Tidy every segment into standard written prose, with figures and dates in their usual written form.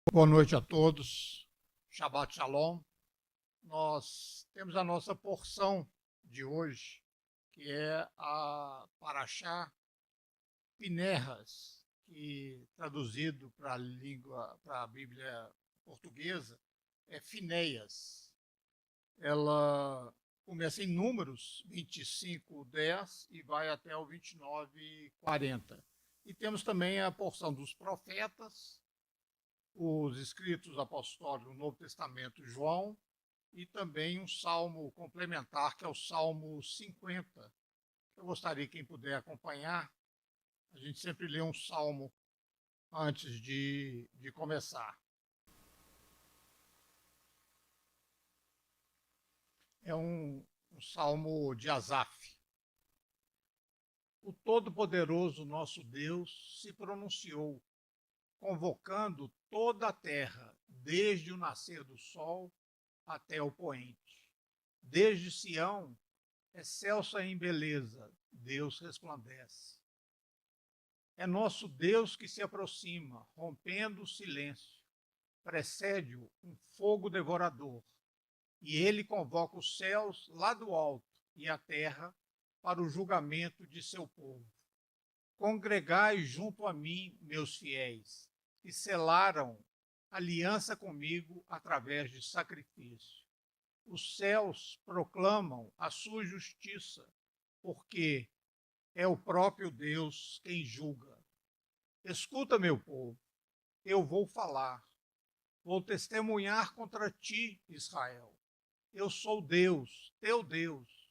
Boa noite a todos. Shabbat Shalom. Nós temos a nossa porção de hoje, que é a Parashá Pinerras, que traduzido para a língua, para a Bíblia portuguesa, é Finéias. Ela começa em Números 25:10 e vai até o 29:40. E temos também a porção dos profetas, os escritos apostólicos do Novo Testamento, João, e também um salmo complementar, que é o Salmo 50. Eu gostaria, quem puder acompanhar, a gente sempre lê um salmo antes de começar. É um salmo de Asaf. O Todo-Poderoso nosso Deus se pronunciou, convocando toda a terra, desde o nascer do sol até o poente. Desde Sião, excelsa em beleza, Deus resplandece. É nosso Deus que se aproxima, rompendo o silêncio. Precede-o um fogo devorador, e ele convoca os céus lá do alto e a terra para o julgamento de seu povo. Congregai junto a mim, meus fiéis, que selaram aliança comigo através de sacrifício. Os céus proclamam a sua justiça, porque é o próprio Deus quem julga. Escuta, meu povo, eu vou falar, vou testemunhar contra ti, Israel. Eu sou Deus, teu Deus.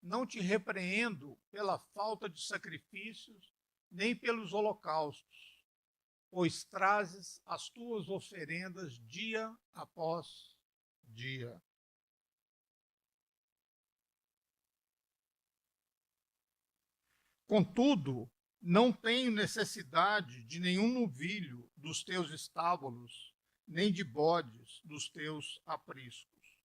Não te repreendo pela falta de sacrifícios, nem pelos holocaustos, pois trazes as tuas oferendas dia após dia. Contudo, não tenho necessidade de nenhum novilho dos teus estábulos, nem de bodes dos teus apriscos,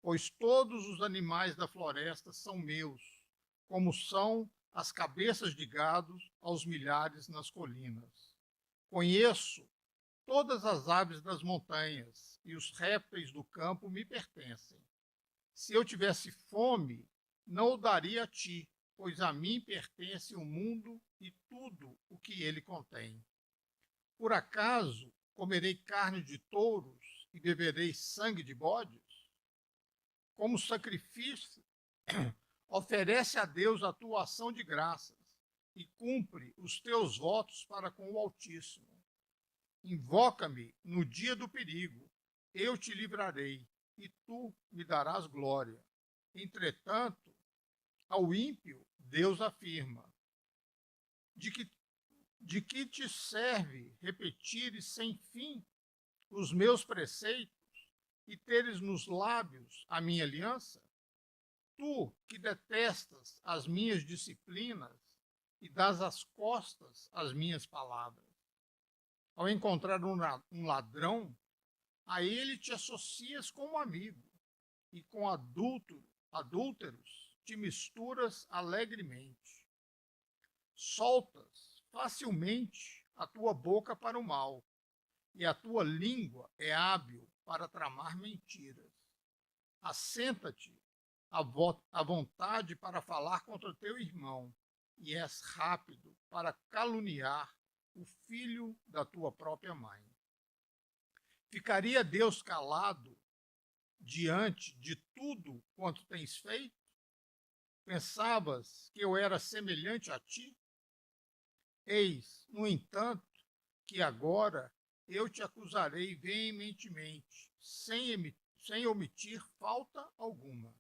pois todos os animais da floresta são meus, como são as cabeças de gado aos milhares nas colinas. Conheço todas as aves das montanhas, e os répteis do campo me pertencem. Se eu tivesse fome, não o daria a ti, pois a mim pertence o mundo e tudo o que ele contém. Por acaso comerei carne de touros e beberei sangue de bodes? Como sacrifício, oferece a Deus a tua ação de graças e cumpre os teus votos para com o Altíssimo. Invoca-me no dia do perigo, eu te livrarei, e tu me darás glória. Entretanto, ao ímpio, Deus afirma: de que te serve repetires sem fim os meus preceitos e teres nos lábios a minha aliança? Tu que detestas as minhas disciplinas e dás as costas às minhas palavras. Ao encontrar um ladrão, a ele te associas como amigo, e com adúlteros te misturas alegremente. Soltas facilmente a tua boca para o mal, e a tua língua é hábil para tramar mentiras. Assenta-te à vontade para falar contra teu irmão, e és rápido para caluniar o filho da tua própria mãe. Ficaria Deus calado diante de tudo quanto tens feito? Pensavas que eu era semelhante a ti? Eis, no entanto, que agora eu te acusarei veementemente, sem omitir falta alguma.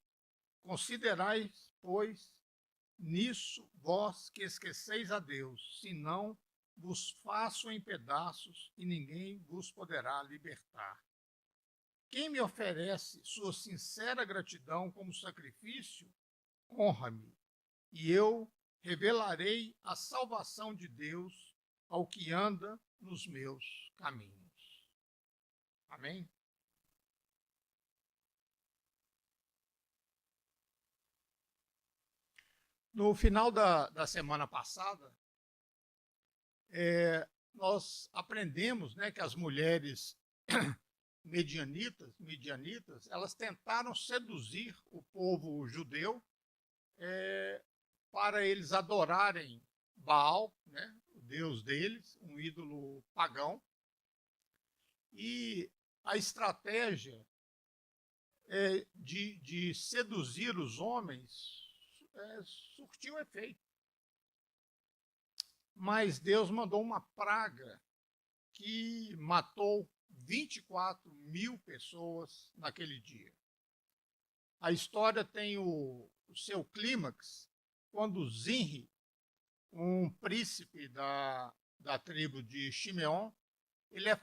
Considerai, pois, nisso vós que esqueceis a Deus, senão vos faço em pedaços e ninguém vos poderá libertar. Quem me oferece sua sincera gratidão como sacrifício, honra-me, e eu revelarei a salvação de Deus ao que anda nos meus caminhos. Amém? No final da semana passada, nós aprendemos, né, que as mulheres midianitas, elas tentaram seduzir o povo judeu para eles adorarem Baal, né, o deus deles, um ídolo pagão. E a estratégia de seduzir os homens surtiu efeito. Mas Deus mandou uma praga que matou 24 mil pessoas naquele dia. A história tem o seu clímax quando Zinri, um príncipe da tribo de Shimeon, ele é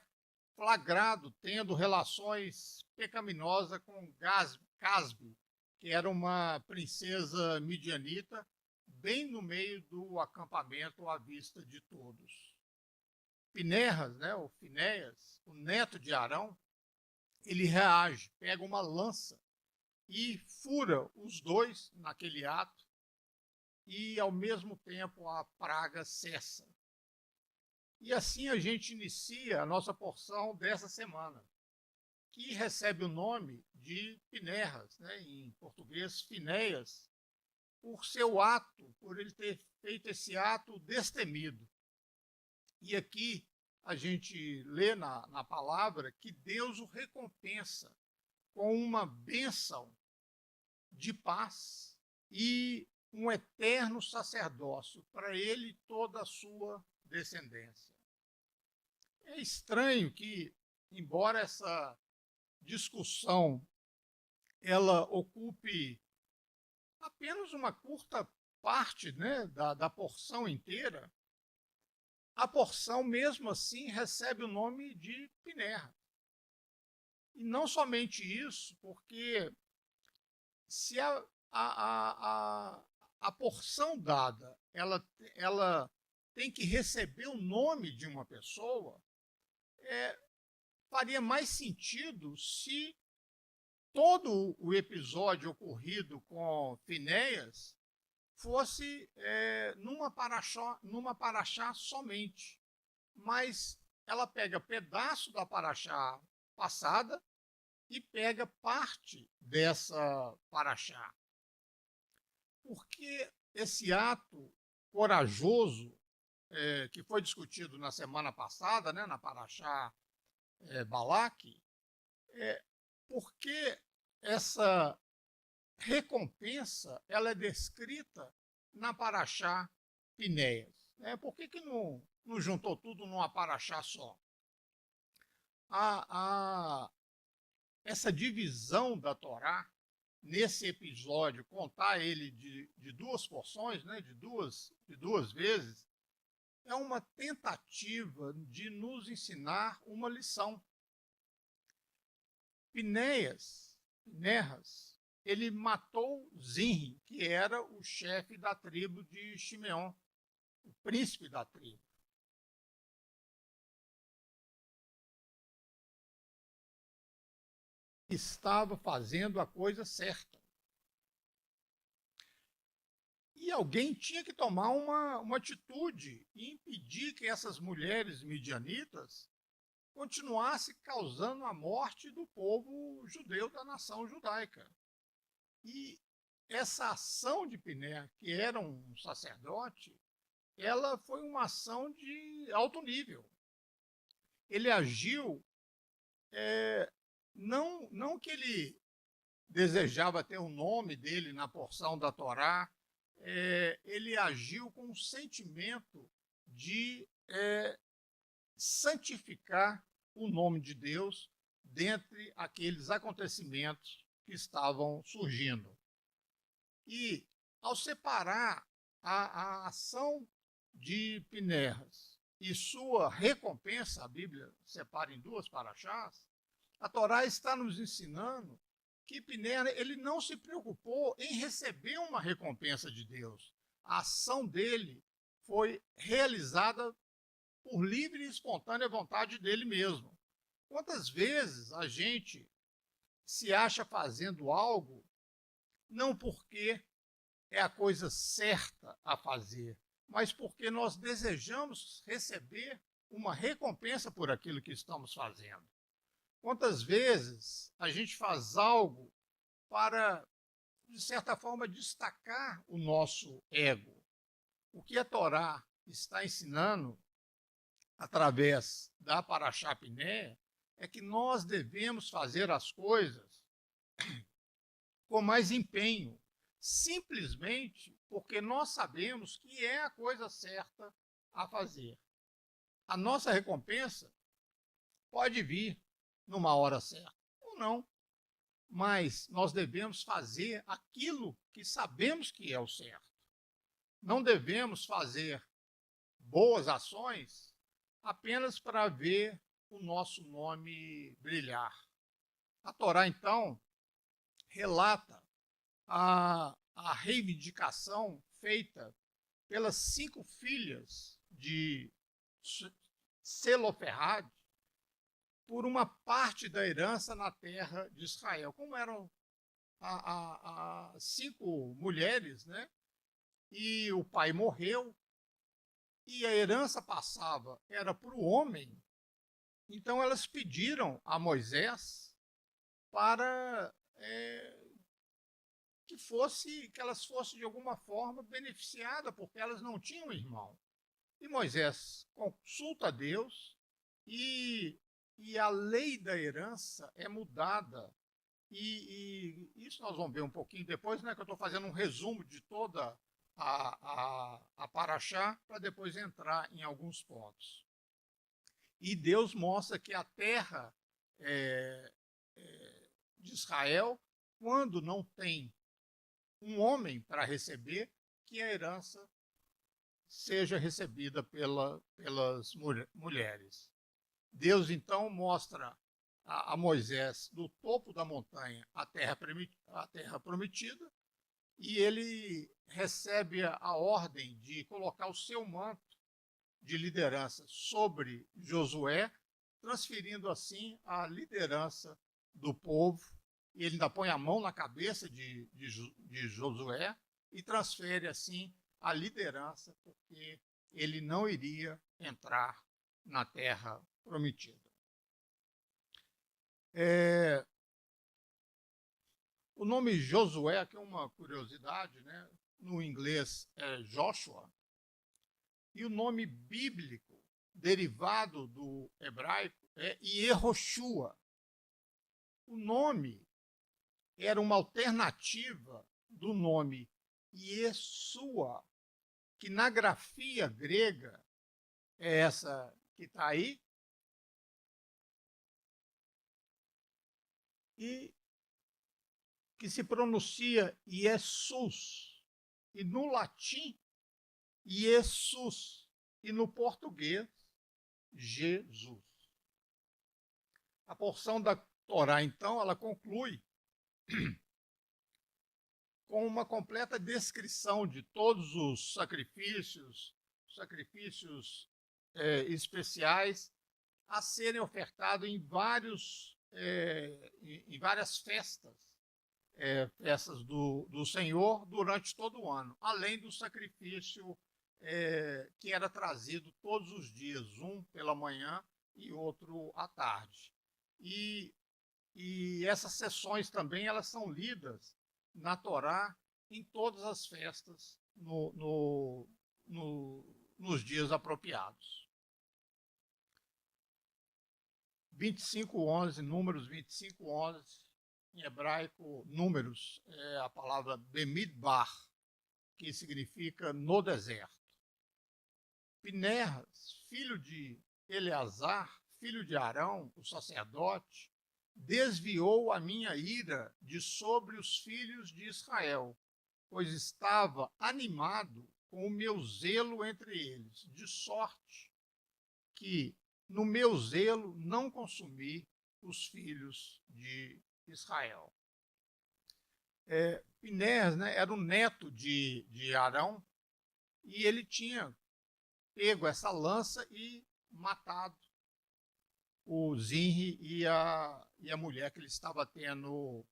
flagrado tendo relações pecaminosas com Casbe, que era uma princesa midianita, bem no meio do acampamento à vista de todos. Pinehas, né, ou Finéias, o neto de Arão, ele reage, pega uma lança e fura os dois naquele ato, e ao mesmo tempo a praga cessa. E assim a gente inicia a nossa porção dessa semana, que recebe o nome de Pinehas, né, em português Finéias, por seu ato, por ele ter feito esse ato destemido. E aqui a gente lê na palavra que Deus o recompensa com uma bênção de paz e um eterno sacerdócio para ele e toda a sua descendência. É estranho que, embora essa discussão ela ocupe apenas uma curta parte, né, da porção inteira, a porção, mesmo assim, recebe o nome de Pinehas. E não somente isso, porque se a porção dada ela tem que receber o nome de uma pessoa, faria mais sentido se todo o episódio ocorrido com Finéias fosse numa paraxá somente. Mas ela pega pedaço da paraxá passada e pega parte dessa paraxá. Porque esse ato corajoso que foi discutido na semana passada, né, na paraxá Balaque, porque essa recompensa ela é descrita na paraxá Pinéias. Por que não juntou tudo numa paraxá só? Essa divisão da Torá, nesse episódio, contar ele de duas porções, né, de duas vezes, é uma tentativa de nos ensinar uma lição. Pinehas, ele matou Zinri, que era o chefe da tribo de Shimeon, o príncipe da tribo. Estava fazendo a coisa certa. E alguém tinha que tomar uma atitude e impedir que essas mulheres midianitas continuassem causando a morte do povo judeu da nação judaica. E essa ação de Pinehas, que era um sacerdote, ela foi uma ação de alto nível. Ele agiu, não que ele desejava ter o nome dele na porção da Torá, ele agiu com um sentimento de santificar o nome de Deus dentre aqueles acontecimentos que estavam surgindo. E, ao separar a ação de Pinehas e sua recompensa, a Bíblia separa em duas paraxás, a Torá está nos ensinando que Pinehas ele não se preocupou em receber uma recompensa de Deus. A ação dele foi realizada por livre e espontânea vontade dele mesmo. Quantas vezes a gente se acha fazendo algo não porque é a coisa certa a fazer, mas porque nós desejamos receber uma recompensa por aquilo que estamos fazendo. Quantas vezes a gente faz algo para, de certa forma, destacar o nosso ego? O que a Torá está ensinando através da Parashá Piné é que nós devemos fazer as coisas com mais empenho, simplesmente porque nós sabemos que é a coisa certa a fazer. A nossa recompensa pode vir numa hora certa ou não, mas nós devemos fazer aquilo que sabemos que é o certo. Não devemos fazer boas ações apenas para ver o nosso nome brilhar. A Torá, então, relata a reivindicação feita pelas 5 filhas de Seloferrad por uma parte da herança na terra de Israel. Como eram as 5 mulheres, né? E o pai morreu, e a herança passava, era para o homem, então elas pediram a Moisés para que elas fossem de alguma forma beneficiadas, porque elas não tinham irmão. E Moisés consulta a Deus e a lei da herança é mudada. E isso nós vamos ver um pouquinho depois, né, que eu estou fazendo um resumo de toda a Paraxá, para depois entrar em alguns pontos. E Deus mostra que a terra de Israel, quando não tem um homem para receber, que a herança seja recebida pelas mulheres. Deus, então, mostra a Moisés, do topo da montanha, a terra prometida, e ele recebe a ordem de colocar o seu manto de liderança sobre Josué, transferindo assim a liderança do povo. E ele ainda põe a mão na cabeça de Josué e transfere assim a liderança, porque ele não iria entrar na terra prometida. O nome Josué, aqui é uma curiosidade, né? No inglês é Joshua, e o nome bíblico derivado do hebraico é Yehoshua. O nome era uma alternativa do nome Yeshua, que na grafia grega é essa que está aí, e que se pronuncia Jesus, e no latim, Jesus, e no português, Jesus. A porção da Torá, então, ela conclui com uma completa descrição de todos os sacrifícios especiais a serem ofertados em várias festas, festas do Senhor durante todo o ano, além do sacrifício que era trazido todos os dias, um pela manhã e outro à tarde. E essas sessões também elas são lidas na Torá em todas as festas nos dias apropriados. 25:11, Números 25:11, em hebraico, números, é a palavra Bemidbar, que significa no deserto. Pinehas, filho de Eleazar, filho de Arão, o sacerdote, desviou a minha ira de sobre os filhos de Israel, pois estava animado com o meu zelo entre eles, de sorte que no meu zelo não consumi os filhos de Israel. Pinés, né, era o neto de Arão, e ele tinha pego essa lança e matado o Zinri e a mulher que ele estava tendo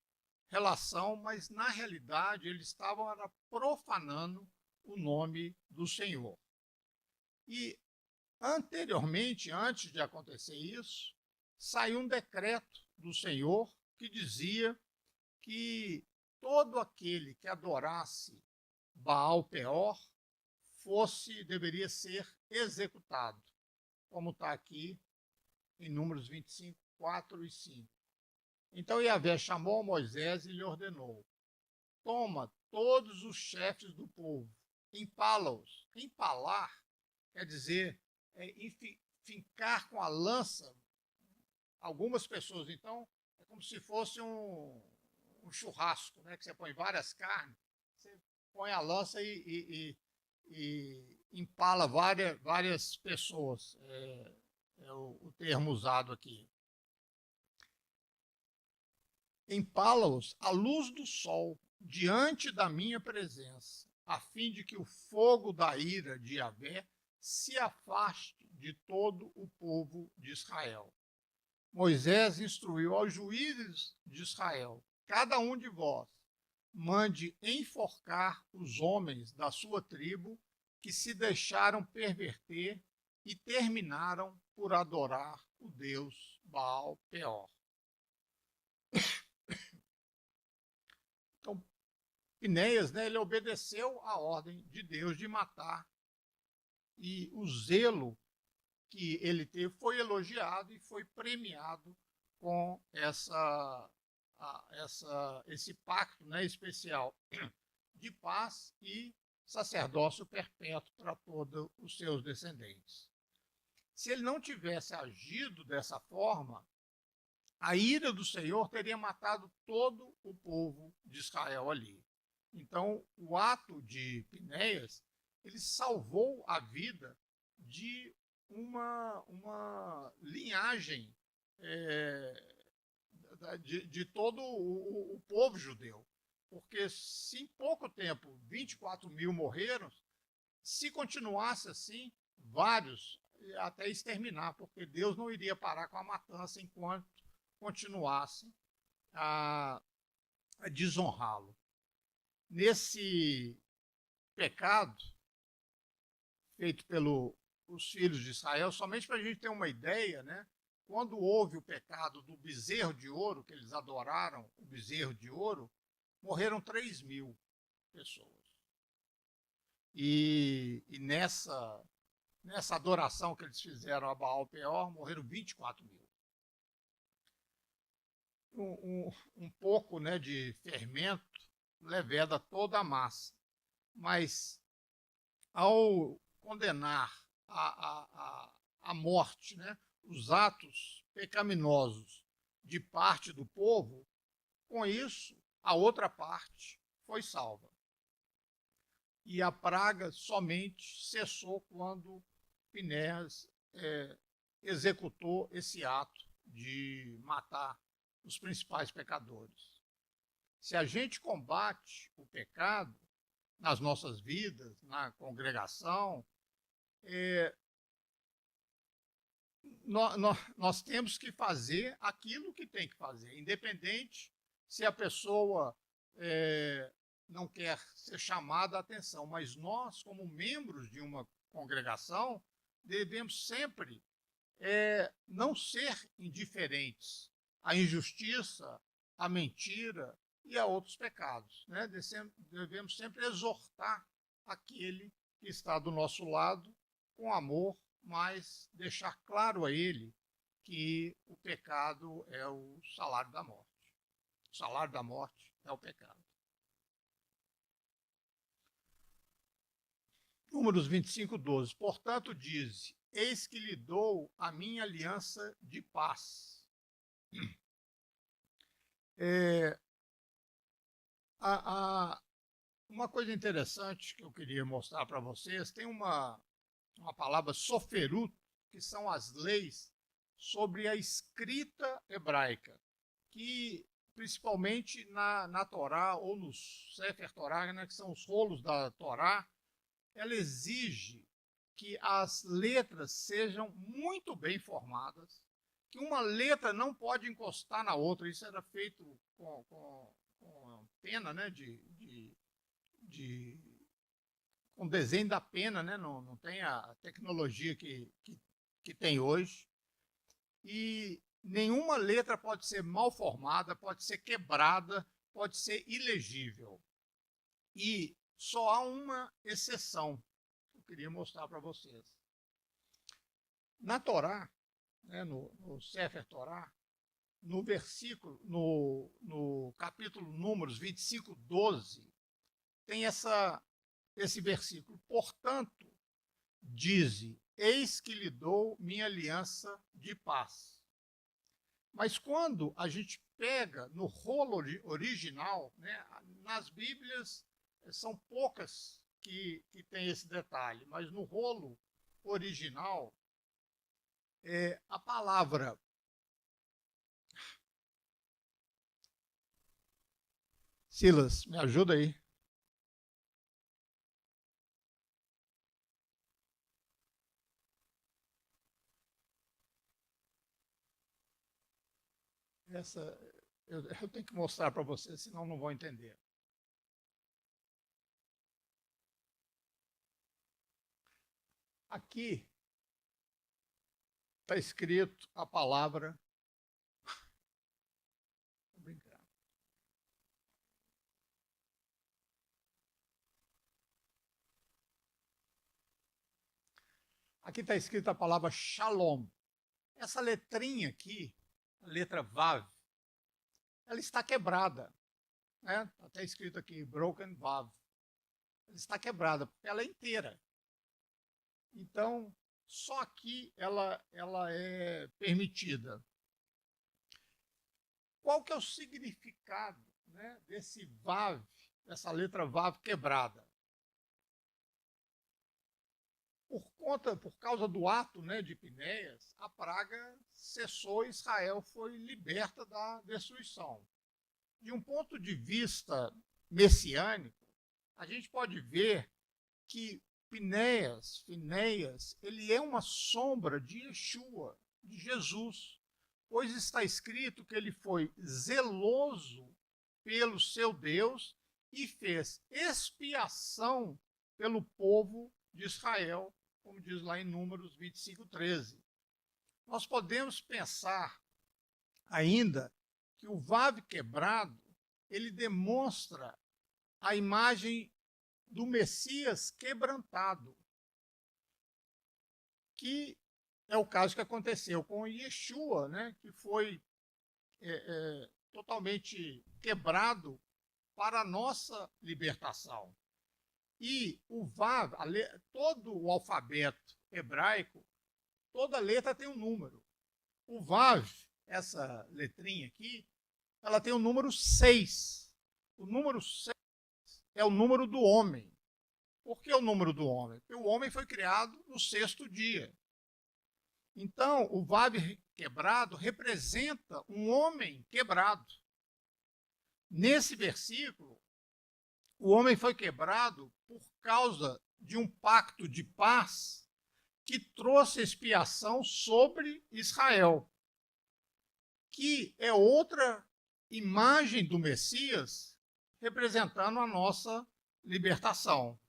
relação, mas na realidade eles estavam profanando o nome do Senhor. E anteriormente, antes de acontecer isso, saiu um decreto do Senhor que dizia que todo aquele que adorasse Baal Peor deveria ser executado, como está aqui em Números 25, 4 e 5. Então Yahvé chamou Moisés e lhe ordenou: toma todos os chefes do povo, empala-os. Empalar quer dizer fincar com a lança algumas pessoas. Então, é como se fosse um churrasco, né? Que você põe várias carnes, você põe a lança e empala várias pessoas. É o termo usado aqui. Empala-os à luz do sol, diante da minha presença, a fim de que o fogo da ira de Yahvé se afaste de todo o povo de Israel. Moisés instruiu aos juízes de Israel: cada um de vós mande enforcar os homens da sua tribo que se deixaram perverter e terminaram por adorar o Deus Baal Peor. Então, Finéias, né, ele obedeceu à ordem de Deus de matar, e o zelo que ele teve foi elogiado e foi premiado com esse pacto, né, especial de paz e sacerdócio perpétuo para todos os seus descendentes. Se ele não tivesse agido dessa forma, a ira do Senhor teria matado todo o povo de Israel ali. Então, o ato de Finéias, ele salvou a vida de uma linhagem de todo o povo judeu. Porque se em pouco tempo 24 mil morreram, se continuasse assim, vários até exterminar, porque Deus não iria parar com a matança enquanto continuasse a desonrá-lo. Nesse pecado feito pelos filhos de Israel, somente para a gente ter uma ideia, né? Quando houve o pecado do bezerro de ouro, que eles adoraram o bezerro de ouro, morreram 3 mil pessoas. E nessa adoração que eles fizeram a Baal Peor, morreram 24 mil. Um pouco, né, de fermento leveda toda a massa. Mas, ao condenar a morte, né, os atos pecaminosos de parte do povo, com isso, a outra parte foi salva. E a praga somente cessou quando Finéias executou esse ato de matar os principais pecadores. Se a gente combate o pecado nas nossas vidas, na congregação, nós temos que fazer aquilo que tem que fazer, independente se a pessoa não quer ser chamada a atenção, mas nós, como membros de uma congregação, devemos sempre não ser indiferentes à injustiça, à mentira e a outros pecados, né? Devemos sempre exortar aquele que está do nosso lado com amor, mas deixar claro a ele que o pecado é o salário da morte. O salário da morte é o pecado. Números 25, 12. Portanto, diz: eis que lhe dou a minha aliança de paz. Uma coisa interessante que eu queria mostrar para vocês, tem uma palavra soferut, que são as leis sobre a escrita hebraica, que principalmente na Torá ou no Sefer Torá, né, que são os rolos da Torá, ela exige que as letras sejam muito bem formadas, que uma letra não pode encostar na outra. Isso era feito com pena, né, com desenho da pena, né, não tem a tecnologia que tem hoje. E nenhuma letra pode ser mal formada, pode ser quebrada, pode ser ilegível. E só há uma exceção que eu queria mostrar para vocês. Na Torá, né, no Sefer Torá, no versículo, no capítulo Números 25, 12, tem esse versículo. Portanto, dize, eis que lhe dou minha aliança de paz. Mas quando a gente pega no rolo original, né, nas Bíblias são poucas que tem esse detalhe, mas no rolo original, a palavra Silas, me ajuda aí. Eu tenho que mostrar para vocês, senão não vão entender. Aqui está escrito a palavra. Vou brincar. Aqui está escrita a palavra Shalom. Essa letrinha aqui, a letra Vav, ela está quebrada. Né? Está escrito aqui, Broken Vav. Ela está quebrada, porque ela é inteira. Então, só aqui ela é permitida. Qual que é o significado, né, desse Vav, dessa letra Vav quebrada? Por causa do ato, né, de Pinéias, a praga cessou e Israel foi liberta da destruição. De um ponto de vista messiânico, a gente pode ver que Finéias, ele é uma sombra de Yeshua, de Jesus, pois está escrito que ele foi zeloso pelo seu Deus e fez expiação pelo povo de Israel, como diz lá em Números 25, 13. Nós podemos pensar ainda que o Vav quebrado, ele demonstra a imagem do Messias quebrantado, que é o caso que aconteceu com Yeshua, né, que foi totalmente quebrado para a nossa libertação. E o Vav, todo o alfabeto hebraico, toda letra tem um número. O Vav, essa letrinha aqui, ela tem o número 6. O número 6 é o número do homem. Por que o número do homem? Porque o homem foi criado no 6º dia. Então, o Vav quebrado representa um homem quebrado. Nesse versículo, o homem foi quebrado por causa de um pacto de paz que trouxe expiação sobre Israel, que é outra imagem do Messias representando a nossa libertação.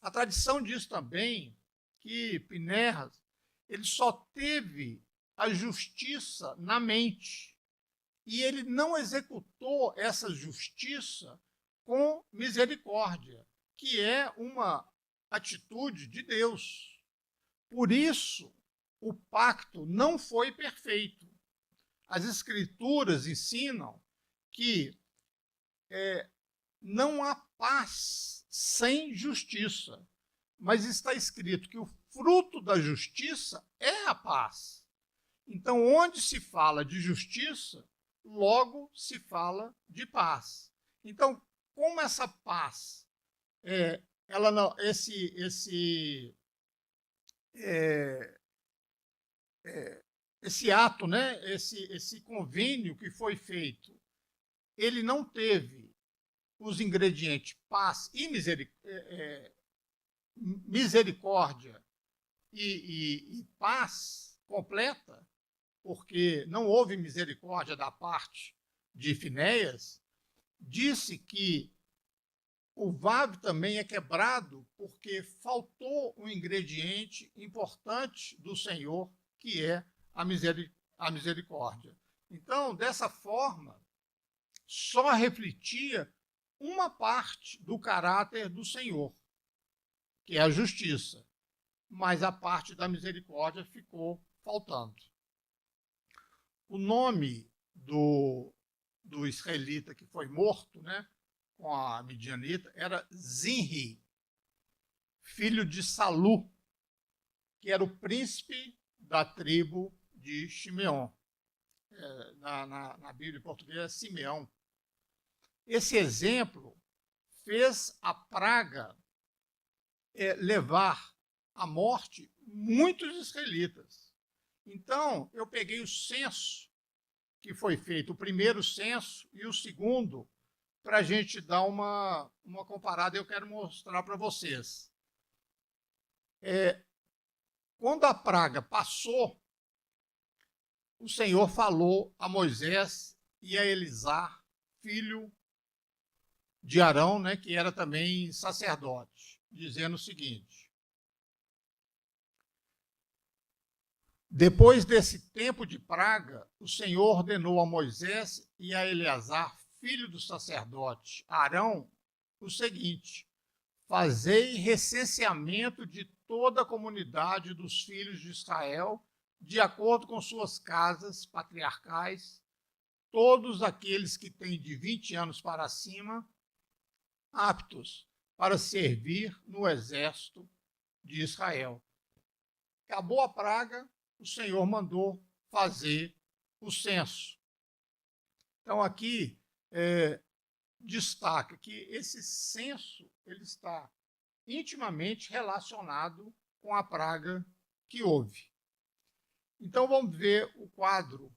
A tradição diz também que Pinérras, ele só teve a justiça na mente e ele não executou essa justiça com misericórdia, que é uma atitude de Deus. Por isso, o pacto não foi perfeito. As Escrituras ensinam que não há paz sem justiça, mas está escrito que o fruto da justiça é a paz. Então, onde se fala de justiça, logo se fala de paz. Então, como essa paz, ela não, esse ato, né, esse convênio que foi feito, ele não teve os ingredientes paz e misericórdia e paz completa, porque não houve misericórdia da parte de Finéias, disse que o Vav também é quebrado porque faltou um ingrediente importante do Senhor, que é a misericórdia. Então, dessa forma, só refletia uma parte do caráter do Senhor, que é a justiça, mas a parte da misericórdia ficou faltando. O nome do israelita que foi morto, né, com a midianita, era Zinri, filho de Salu, que era o príncipe da tribo de Simeão. Na Bíblia em português é Simeão. Esse exemplo fez a praga levar à morte muitos israelitas. Então, eu peguei o censo que foi feito, o primeiro censo e o segundo, para a gente dar uma comparada. Eu quero mostrar para vocês. Quando a praga passou, o Senhor falou a Moisés e a Elisar, filho de Arão, né, que era também sacerdote, dizendo o seguinte: depois desse tempo de praga, o Senhor ordenou a Moisés e a Eleazar, filho do sacerdote Arão, o seguinte: fazei recenseamento de toda a comunidade dos filhos de Israel, de acordo com suas casas patriarcais, todos aqueles que têm de 20 anos para cima, aptos para servir no exército de Israel. Acabou a praga, o Senhor mandou fazer o censo. Então, aqui destaca que esse censo ele está intimamente relacionado com a praga que houve. Então, vamos ver o quadro.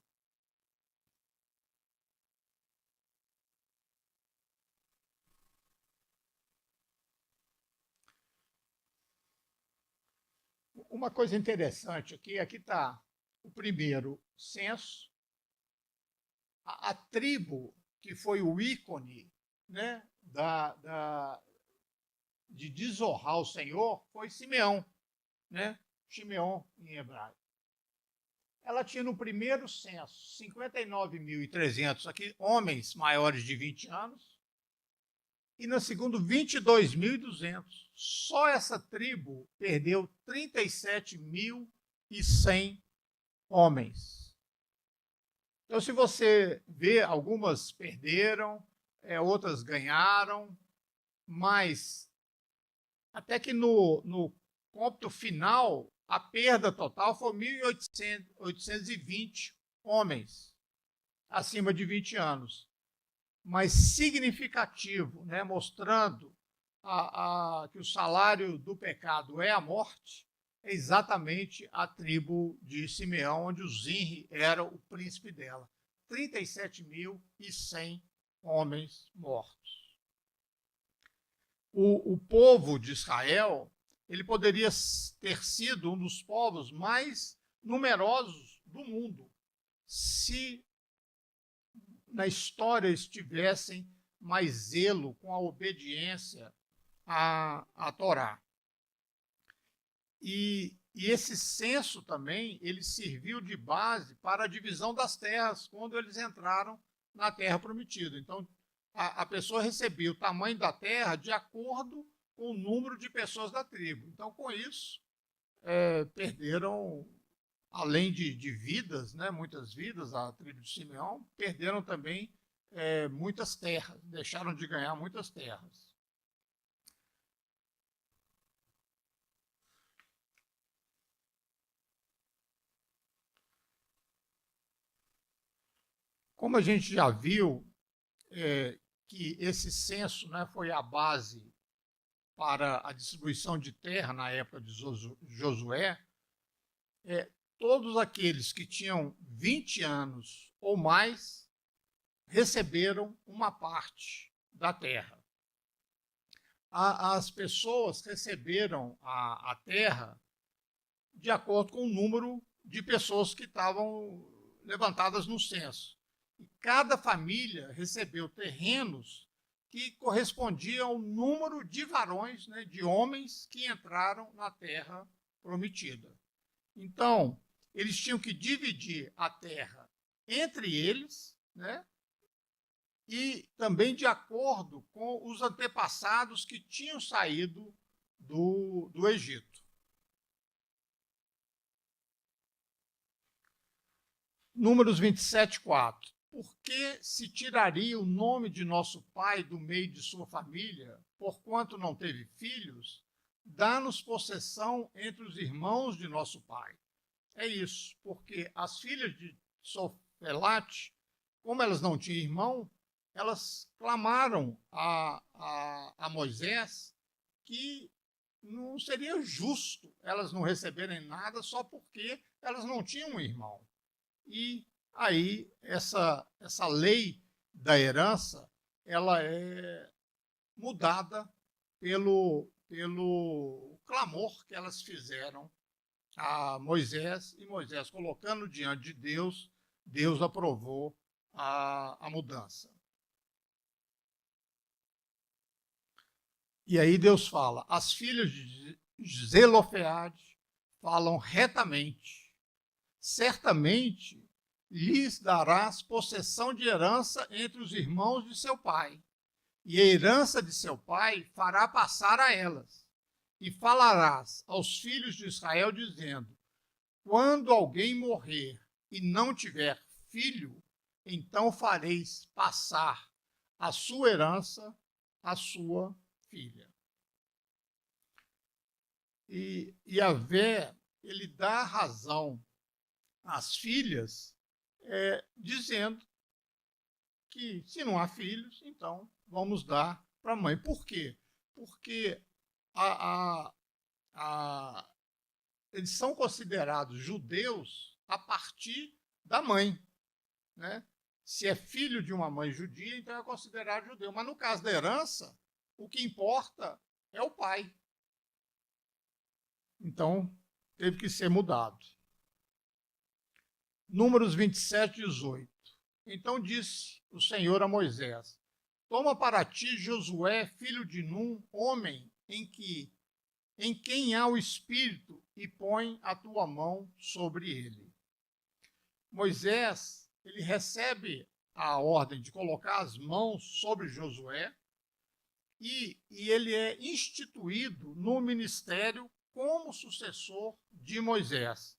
Uma coisa interessante aqui está o primeiro censo. A tribo que foi o ícone, né, de desonrar o Senhor foi Simeão, né? Simeão em hebraico. Ela tinha no primeiro censo 59.300 aqui, homens maiores de 20 anos, e no segundo 22.200. Só essa tribo perdeu 37.100 homens. Então, se você vê, algumas perderam, outras ganharam, mas até que no cômputo final, a perda total foi 1.820 homens acima de 20 anos. Mas significativo, né, mostrando que o salário do pecado é a morte, é exatamente a tribo de Simeão, onde o Zinri era o príncipe dela. 37.100 homens mortos. O povo de Israel, ele poderia ter sido um dos povos mais numerosos do mundo, se na história estivessem mais zelo com a obediência à Torá. E esse censo também, ele serviu de base para a divisão das terras, quando eles entraram na terra prometida. Então, a pessoa recebia o tamanho da terra de acordo com o número de pessoas da tribo. Então, com isso, perderam, além de vidas, né, muitas vidas, a tribo de Simeão, perderam também muitas terras, deixaram de ganhar muitas terras. Como a gente já viu, que esse censo, né, foi a base para a distribuição de terra na época de Josué, todos aqueles que tinham 20 anos ou mais receberam uma parte da terra. As pessoas receberam a terra de acordo com o número de pessoas que estavam levantadas no censo. E cada família recebeu terrenos que correspondiam ao número de varões, né, de homens que entraram na terra prometida. Então, eles tinham que dividir a terra entre eles, né? E também de acordo com os antepassados que tinham saído do Egito. Números 27, 4. Por que se tiraria o nome de nosso pai do meio de sua família, porquanto não teve filhos? Dá-nos possessão entre os irmãos de nosso pai. É isso, porque as filhas de Sofelate, como elas não tinham irmão, elas clamaram a Moisés que não seria justo elas não receberem nada só porque elas não tinham um irmão. E aí essa lei da herança, ela é mudada pelo clamor que elas fizeram a Moisés, e Moisés colocando diante de Deus, Deus aprovou a mudança. E aí Deus fala, as filhas de Zelofeade falam retamente, certamente lhes darás possessão de herança entre os irmãos de seu pai, e a herança de seu pai fará passar a elas. E falarás aos filhos de Israel, dizendo, quando alguém morrer e não tiver filho, então fareis passar a sua herança à sua filha. E Yahvé, ele dá razão às filhas, dizendo que se não há filhos, então vamos dar para a mãe. Por quê? Porque eles são considerados judeus a partir da mãe, né? Se é filho de uma mãe judia, então é considerado judeu. Mas no caso da herança, o que importa é o pai. Então, teve que ser mudado. Números 27, 18. Então disse o Senhor a Moisés, toma para ti Josué, filho de Num, homem em quem há o Espírito, e põe a tua mão sobre ele. Moisés, ele recebe a ordem de colocar as mãos sobre Josué, e ele é instituído no ministério como sucessor de Moisés,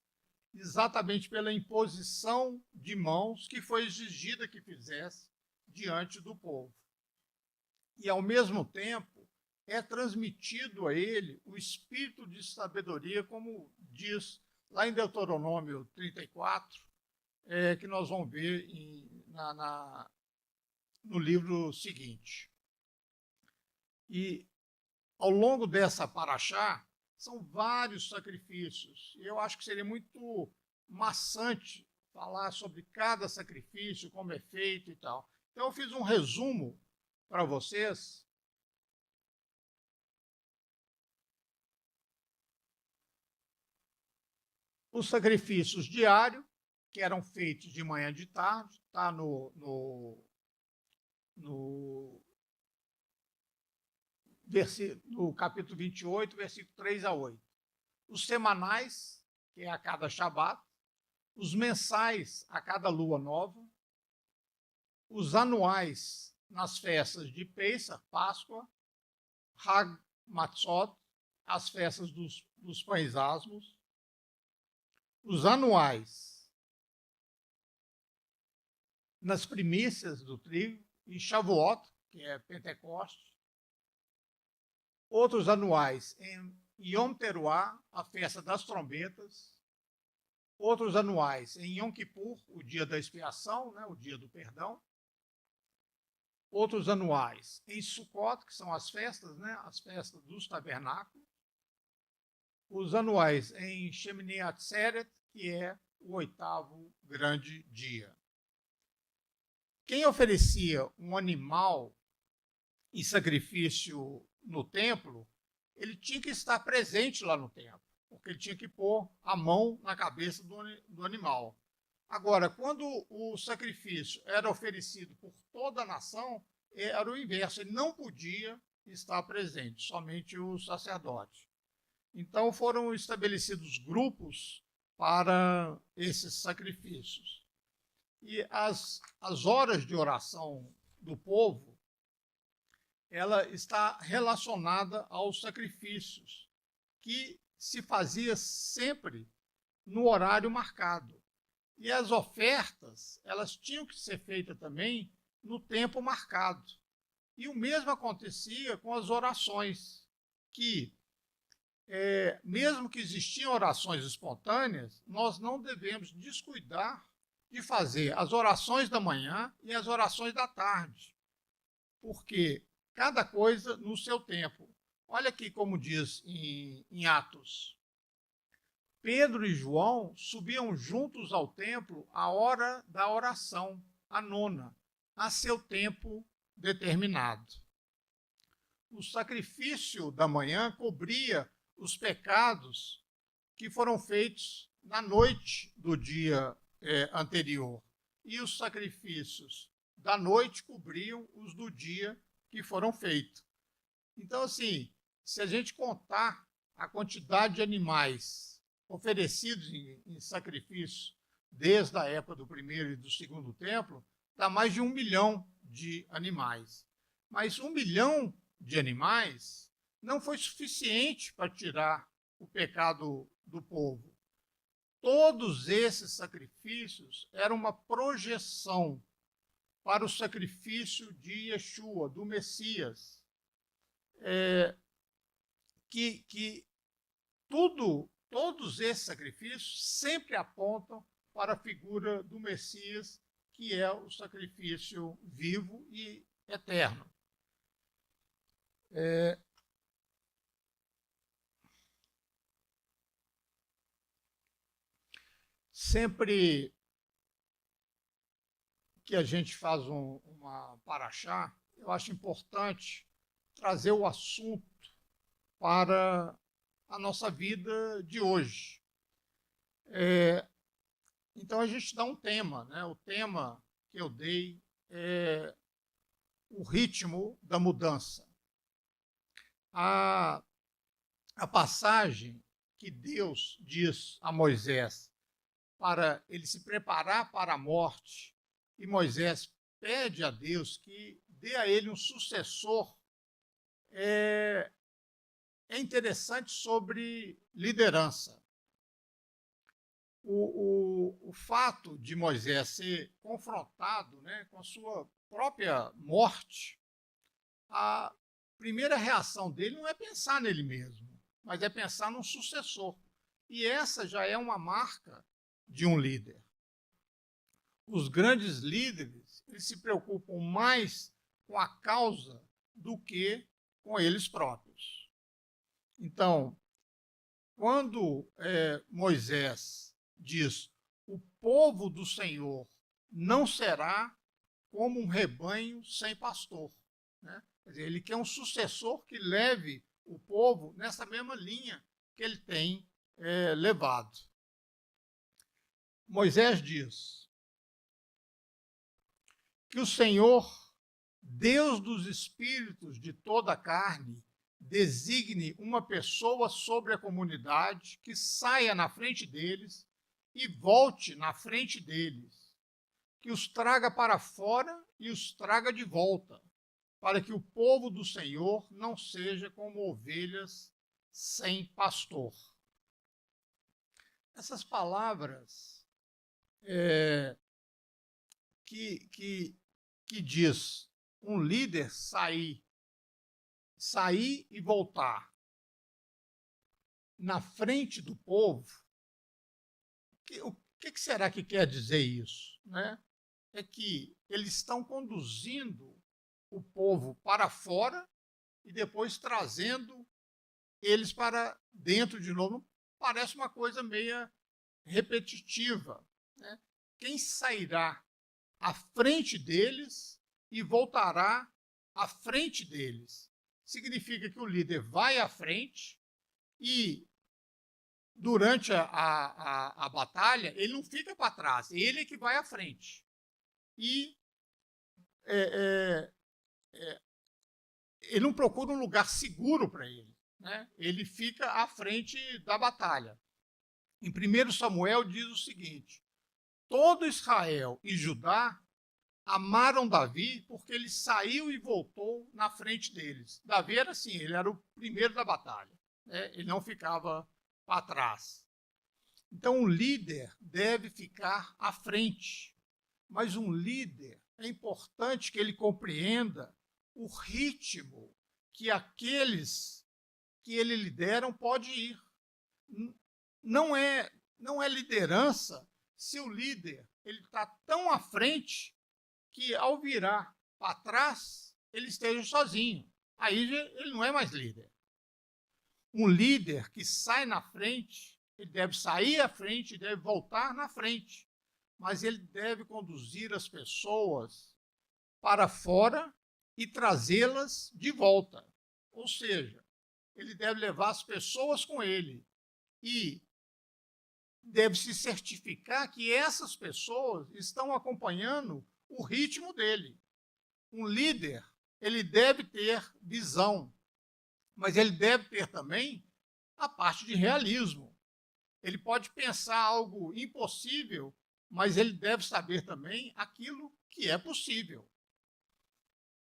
exatamente pela imposição de mãos que foi exigida que fizesse diante do povo. E, ao mesmo tempo, é transmitido a ele o espírito de sabedoria, como diz lá em Deuteronômio 34, que nós vamos ver no livro seguinte. E, ao longo dessa paraxá, são vários sacrifícios. E eu acho que seria muito maçante falar sobre cada sacrifício, como é feito e tal. Então, eu fiz um resumo para vocês. Os sacrifícios diários, que eram feitos de manhã e de tarde, está no capítulo 28, versículo 3 a 8. Os semanais, que é a cada Shabat, os mensais, a cada lua nova, os anuais, nas festas de Pesach, Páscoa, Hag Matzot, as festas dos pães asmos, os anuais, nas primícias do trigo, em Shavuot, que é Pentecostes, outros anuais em Yom Teruah, a festa das trombetas, outros anuais em Yom Kippur, o dia da expiação, né, o dia do perdão, outros anuais em Sukkot, que são as festas, né, as festas dos tabernáculos, os anuais em Shemini Atzeret, que é o 8º grande dia. Quem oferecia um animal em sacrifício no templo, ele tinha que estar presente lá no templo, porque ele tinha que pôr a mão na cabeça do animal. Agora, quando o sacrifício era oferecido por toda a nação, era o inverso, ele não podia estar presente, somente o sacerdote. Então foram estabelecidos grupos para esses sacrifícios. E as horas de oração do povo, ela está relacionada aos sacrifícios, que se fazia sempre no horário marcado. E as ofertas, elas tinham que ser feitas também no tempo marcado. E o mesmo acontecia com as orações, que, mesmo que existiam orações espontâneas, nós não devemos descuidar de fazer as orações da manhã e as orações da tarde, porque cada coisa no seu tempo. Olha aqui como diz em Atos. Pedro e João subiam juntos ao templo à hora da oração, a nona, a seu tempo determinado. O sacrifício da manhã cobria os pecados que foram feitos na noite do dia anterior, e os sacrifícios da noite cobriam os do dia que foram feitos. Então, assim, se a gente contar a quantidade de animais oferecidos em sacrifício desde a época do primeiro e do segundo templo, dá mais de 1 milhão de animais. Mas 1 milhão de animais não foi suficiente para tirar o pecado do povo. Todos esses sacrifícios eram uma projeção para o sacrifício de Yeshua, do Messias, que todos esses sacrifícios sempre apontam para a figura do Messias, que é o sacrifício vivo e eterno. Sempre que a gente faz uma paraxá, eu acho importante trazer o assunto para a nossa vida de hoje. Então a gente dá um tema, né? O tema que eu dei é o ritmo da mudança. A passagem que Deus diz a Moisés para ele se preparar para a morte, e Moisés pede a Deus que dê a ele um sucessor, é interessante sobre liderança. O fato de Moisés ser confrontado, né, com a sua própria morte, a primeira reação dele não é pensar nele mesmo, mas é pensar num sucessor. E essa já é uma marca de um líder. Os grandes líderes, eles se preocupam mais com a causa do que com eles próprios. Então, quando Moisés diz: o povo do Senhor não será como um rebanho sem pastor, né? Quer dizer, ele quer um sucessor que leve o povo nessa mesma linha que ele tem levado. Moisés diz que o Senhor, Deus dos espíritos de toda a carne, designe uma pessoa sobre a comunidade que saia na frente deles e volte na frente deles, que os traga para fora e os traga de volta, para que o povo do Senhor não seja como ovelhas sem pastor. Essas palavras que diz um líder sair e voltar na frente do povo, o que será que quer dizer isso, né? É que eles estão conduzindo o povo para fora e depois trazendo eles para dentro de novo. Parece uma coisa meio repetitiva, né? Quem sairá à frente deles e voltará à frente deles? Significa que o líder vai à frente e, durante a batalha, ele não fica para trás, ele é que vai à frente. E ele não procura um lugar seguro para ele, né? Ele fica à frente da batalha. Em 1 Samuel diz o seguinte: todo Israel e Judá amaram Davi porque ele saiu e voltou na frente deles. Davi era assim, ele era o primeiro da batalha, né? Ele não ficava para trás. Então, um líder deve ficar à frente, mas um líder é importante que ele compreenda o ritmo que aqueles que ele lidera pode ir. Não é liderança se o líder ele está tão à frente que ao virar para trás ele esteja sozinho. Aí ele não é mais líder. Um líder que sai na frente, ele deve sair à frente e deve voltar na frente, mas ele deve conduzir as pessoas para fora e trazê-las de volta. Ou seja, ele deve levar as pessoas com ele e deve se certificar que essas pessoas estão acompanhando o ritmo dele. Um líder, ele deve ter visão, mas ele deve ter também a parte de realismo. Ele pode pensar algo impossível, mas ele deve saber também aquilo que é possível.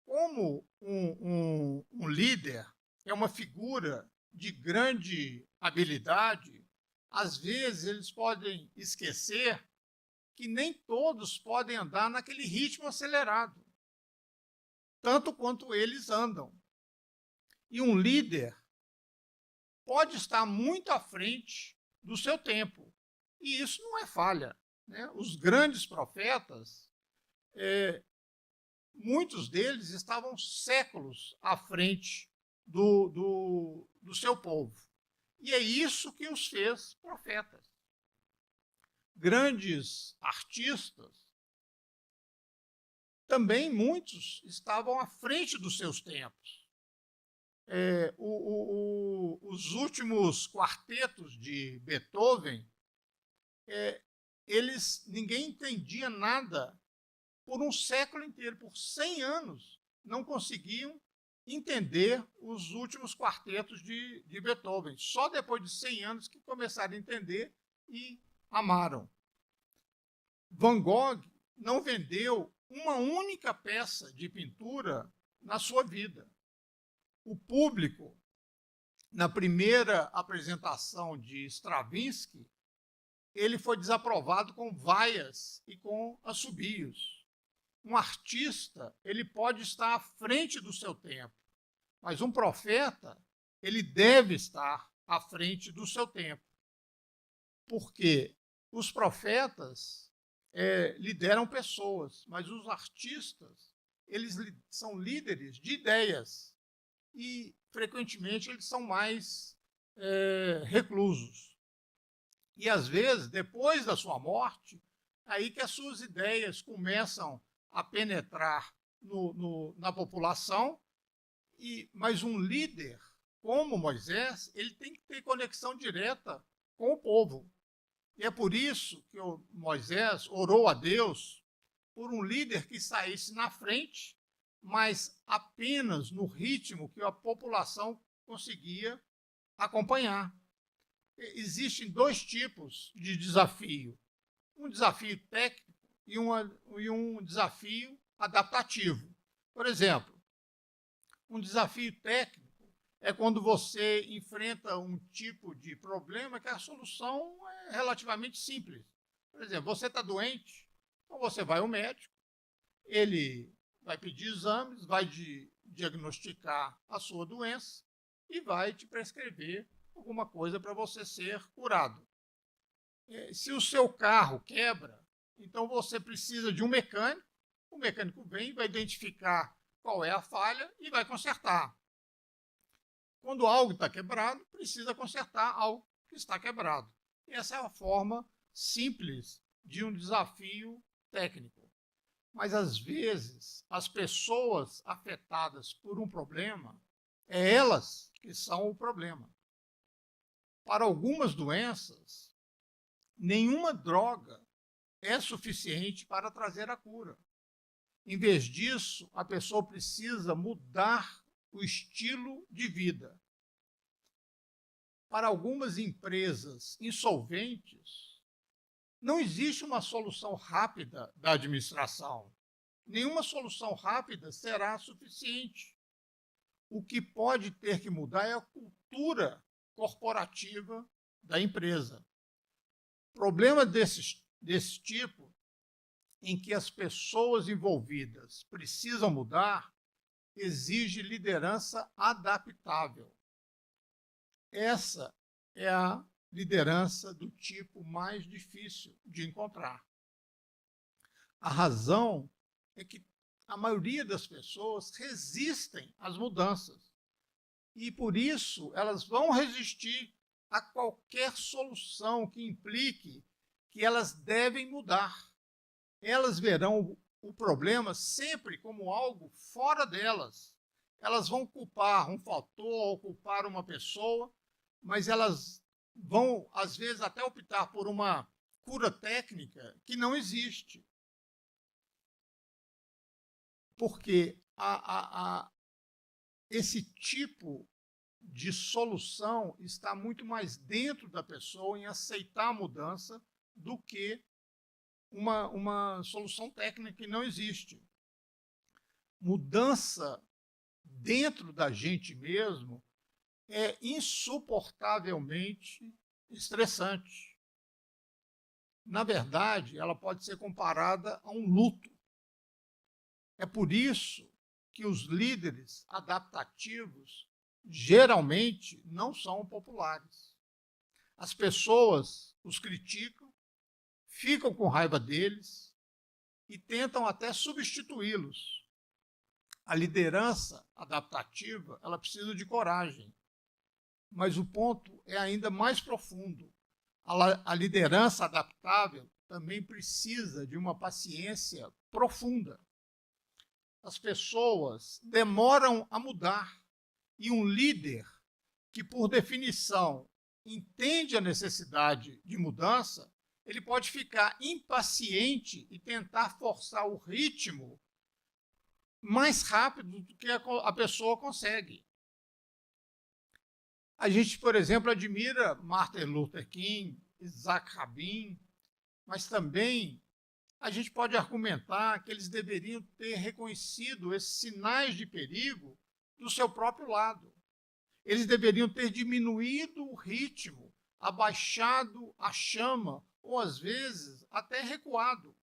Como um líder é uma figura de grande habilidade, às vezes eles podem esquecer que nem todos podem andar naquele ritmo acelerado, tanto quanto eles andam. E um líder pode estar muito à frente do seu tempo, e isso não é falha, né? Os grandes profetas, muitos deles estavam séculos à frente do seu povo. E é isso que os fez profetas. Grandes artistas, também muitos estavam à frente dos seus tempos. Os últimos quartetos de Beethoven, ninguém entendia nada por um século inteiro, por 100 anos, não conseguiam entender os últimos quartetos de Beethoven. Só depois de 100 anos que começaram a entender e amaram. Van Gogh não vendeu uma única peça de pintura na sua vida. O público, na primeira apresentação de Stravinsky, ele foi desaprovado com vaias e com assobios. Um artista, ele pode estar à frente do seu tempo, mas um profeta, ele deve estar à frente do seu tempo. Porque os profetas lideram pessoas, mas os artistas, eles são líderes de ideias e, frequentemente, eles são mais reclusos. E, às vezes, depois da sua morte, aí que as suas ideias começam a penetrar na população, mas um líder como Moisés, ele tem que ter conexão direta com o povo. E é por isso que Moisés orou a Deus por um líder que saísse na frente, mas apenas no ritmo que a população conseguia acompanhar. Existem dois tipos de desafio: um desafio técnico e um desafio adaptativo. Por exemplo, um desafio técnico é quando você enfrenta um tipo de problema que a solução é relativamente simples. Por exemplo, você está doente, então você vai ao médico, ele vai pedir exames, vai diagnosticar a sua doença e vai te prescrever alguma coisa para você ser curado. Se o seu carro quebra, então você precisa de um mecânico, o mecânico vem, vai identificar qual é a falha e vai consertar. Quando algo está quebrado, precisa consertar algo que está quebrado. E essa é a forma simples de um desafio técnico. Mas, às vezes, as pessoas afetadas por um problema, é elas que são o problema. Para algumas doenças, nenhuma droga é suficiente para trazer a cura. Em vez disso, a pessoa precisa mudar o estilo de vida. para algumas empresas insolventes, não existe uma solução rápida da administração. Nenhuma solução rápida será suficiente. O que pode ter que mudar é a cultura corporativa da empresa. Problema desse tipo, em que as pessoas envolvidas precisam mudar, exige liderança adaptável. Essa é a liderança do tipo mais difícil de encontrar. A razão é que a maioria das pessoas resistem às mudanças e, por isso, elas vão resistir a qualquer solução que implique que elas devem mudar. Elas verão o problema sempre como algo fora delas. Elas vão culpar um fator ou culpar uma pessoa, mas elas vão, às vezes, até optar por uma cura técnica que não existe. Porque esse tipo de solução está muito mais dentro da pessoa em aceitar a mudança do que uma solução técnica que não existe. Mudança dentro da gente mesmo é insuportavelmente estressante. Na verdade, ela pode ser comparada a um luto. É por isso que os líderes adaptativos geralmente não são populares. As pessoas os criticam, ficam com raiva deles e tentam até substituí-los. A liderança adaptativa, ela precisa de coragem, mas o ponto é ainda mais profundo. A liderança adaptável também precisa de uma paciência profunda. As pessoas demoram a mudar e um líder que, por definição, entende a necessidade de mudança, ele pode ficar impaciente e tentar forçar o ritmo mais rápido do que a pessoa consegue. A gente, por exemplo, admira Martin Luther King, Isaac Rabin, mas também a gente pode argumentar que eles deveriam ter reconhecido esses sinais de perigo do seu próprio lado. Eles deveriam ter diminuído o ritmo, abaixado a chama, ou às vezes até recuado.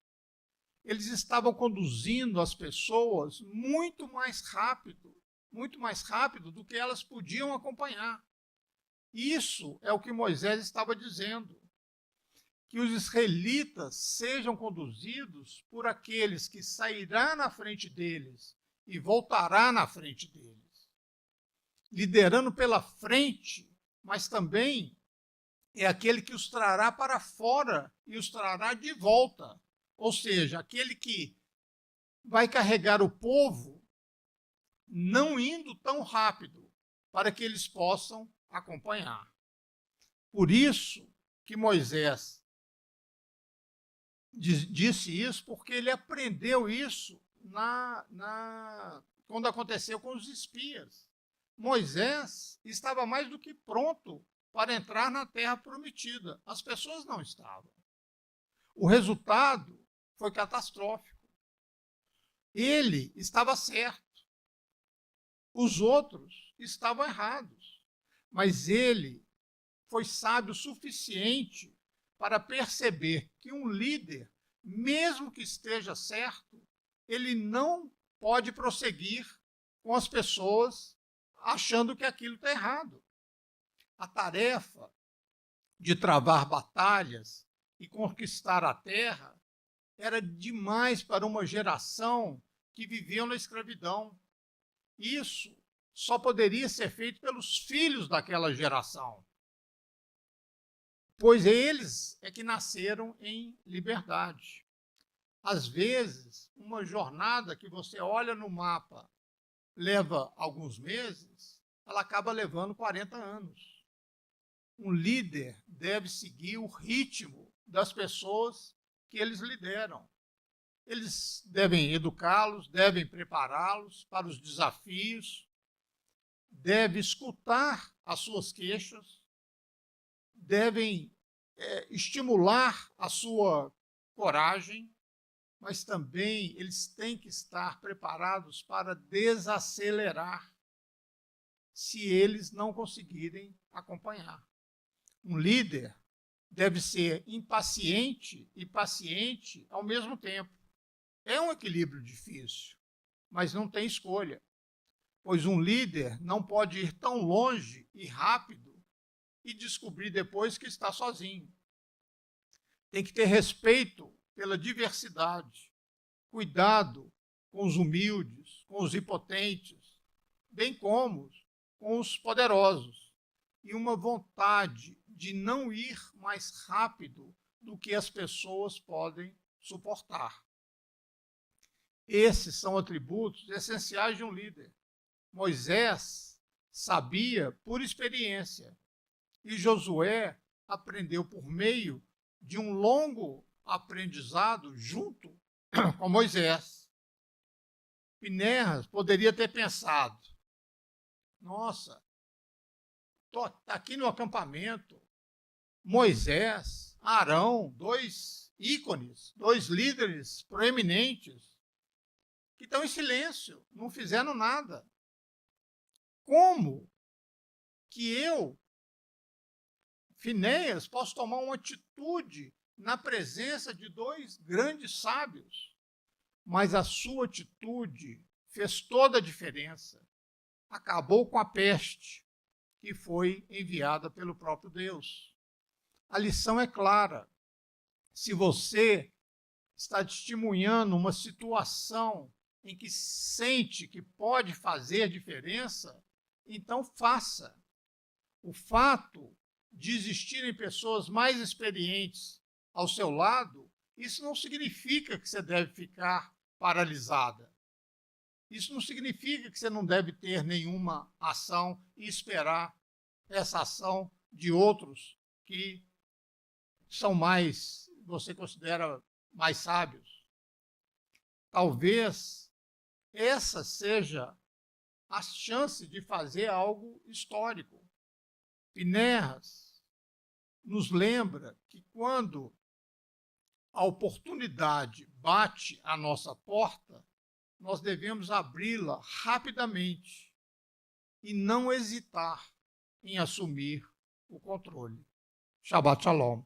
Eles estavam conduzindo as pessoas muito mais rápido do que elas podiam acompanhar. Isso é o que Moisés estava dizendo, que os israelitas sejam conduzidos por aqueles que sairá na frente deles e voltará na frente deles, liderando pela frente, mas também é aquele que os trará para fora e os trará de volta, ou seja, aquele que vai carregar o povo não indo tão rápido para que eles possam acompanhar. Por isso que Moisés disse isso, porque ele aprendeu isso quando aconteceu com os espias. Moisés estava mais do que pronto para entrar na terra prometida. As pessoas não estavam. O resultado foi catastrófico. Ele estava certo. Os outros estavam errados. Mas ele foi sábio o suficiente para perceber que um líder, mesmo que esteja certo, ele não pode prosseguir com as pessoas achando que aquilo está errado. A tarefa de travar batalhas e conquistar a terra era demais para uma geração que viveu na escravidão. Isso só poderia ser feito pelos filhos daquela geração, pois eles é que nasceram em liberdade. Às vezes, uma jornada que você olha no mapa leva alguns meses, ela acaba levando 40 anos. Um líder deve seguir o ritmo das pessoas que eles lideram. Eles devem educá-los, devem prepará-los para os desafios, deve escutar as suas queixas, devem estimular a sua coragem, mas também eles têm que estar preparados para desacelerar se eles não conseguirem acompanhar. Um líder deve ser impaciente e paciente ao mesmo tempo. É um equilíbrio difícil, mas não tem escolha, pois um líder não pode ir tão longe e rápido e descobrir depois que está sozinho. Tem que ter respeito pela diversidade, cuidado com os humildes, com os impotentes, bem como com os poderosos, e uma vontade de não ir mais rápido do que as pessoas podem suportar. Esses são atributos essenciais de um líder. Moisés sabia por experiência e Josué aprendeu por meio de um longo aprendizado junto com Moisés. Finéias poderia ter pensado: nossa, estou aqui no acampamento, Moisés, Arão, dois ícones, dois líderes proeminentes, que estão em silêncio, não fizeram nada. Como que eu, Finéias, posso tomar uma atitude na presença de dois grandes sábios? Mas a sua atitude fez toda a diferença. Acabou com a peste que foi enviada pelo próprio Deus. A lição é clara. Se você está testemunhando uma situação em que sente que pode fazer diferença, então faça. O fato de existirem pessoas mais experientes ao seu lado, isso não significa que você deve ficar paralisada. Isso não significa que você não deve ter nenhuma ação e esperar essa ação de outros que são mais, você considera mais sábios. Talvez essa seja a chance de fazer algo histórico. Finéias nos lembra que quando a oportunidade bate à nossa porta, nós devemos abri-la rapidamente e não hesitar em assumir o controle. Shabbat Shalom.